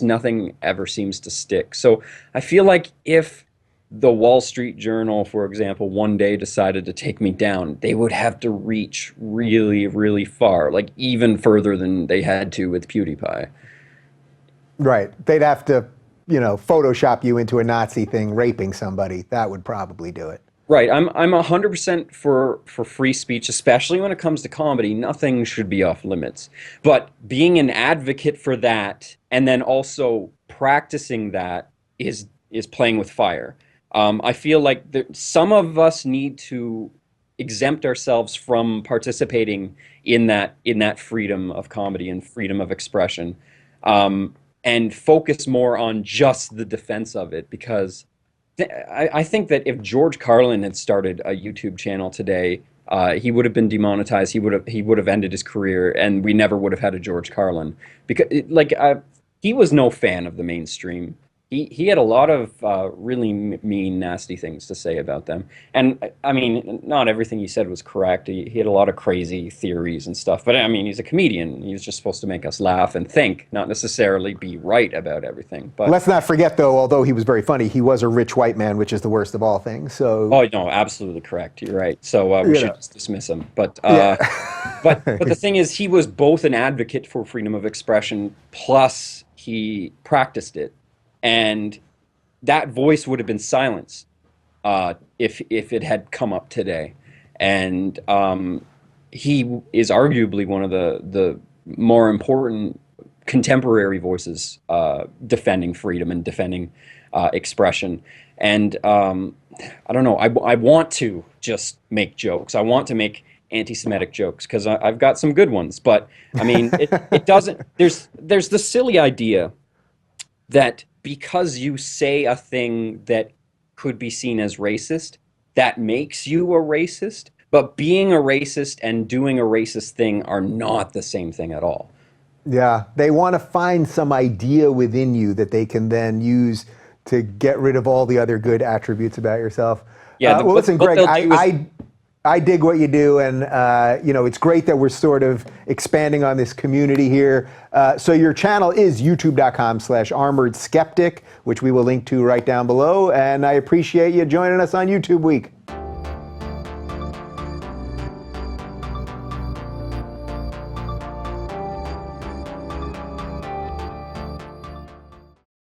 nothing ever seems to stick. So I feel like if the Wall Street Journal, for example, one day decided to take me down, they would have to reach really, really far, like even further than they had to with PewDiePie. Right. They'd have to, Photoshop you into a Nazi thing, raping somebody. That would probably do it. Right. I'm 100% for free speech, especially when it comes to comedy. Nothing should be off limits. But being an advocate for that and then also practicing that is playing with fire. I feel like some of us need to exempt ourselves from participating in that freedom of comedy and freedom of expression, and focus more on just the defense of it, because I think that if George Carlin had started a YouTube channel today, he would have been demonetized. He would have ended his career, and we never would have had a George Carlin, because he was no fan of the mainstream. He had a lot of really mean, nasty things to say about them. And I mean, not everything he said was correct. He had a lot of crazy theories and stuff. But I mean, he's a comedian. He was just supposed to make us laugh and think, not necessarily be right about everything. But let's not forget, though, although he was very funny, he was a rich white man, which is the worst of all things. So oh no, absolutely correct. You're right. So we should just dismiss him. But but the thing is, he was both an advocate for freedom of expression, plus he practiced it. And that voice would have been silenced if it had come up today. And he is arguably one of the more important contemporary voices defending freedom and defending expression. And I don't know, I want to just make jokes. I want to make anti-Semitic jokes because I've got some good ones. But I mean, it doesn't. There's the silly idea that because you say a thing that could be seen as racist, that makes you a racist. But being a racist and doing a racist thing are not the same thing at all. Yeah, they want to find some idea within you that they can then use to get rid of all the other good attributes about yourself. Yeah. Well, listen, Greg, I dig what you do, and it's great that we're sort of expanding on this community here. So your channel is youtube.com/Armoured Skeptic, which we will link to right down below. And I appreciate you joining us on YouTube Week.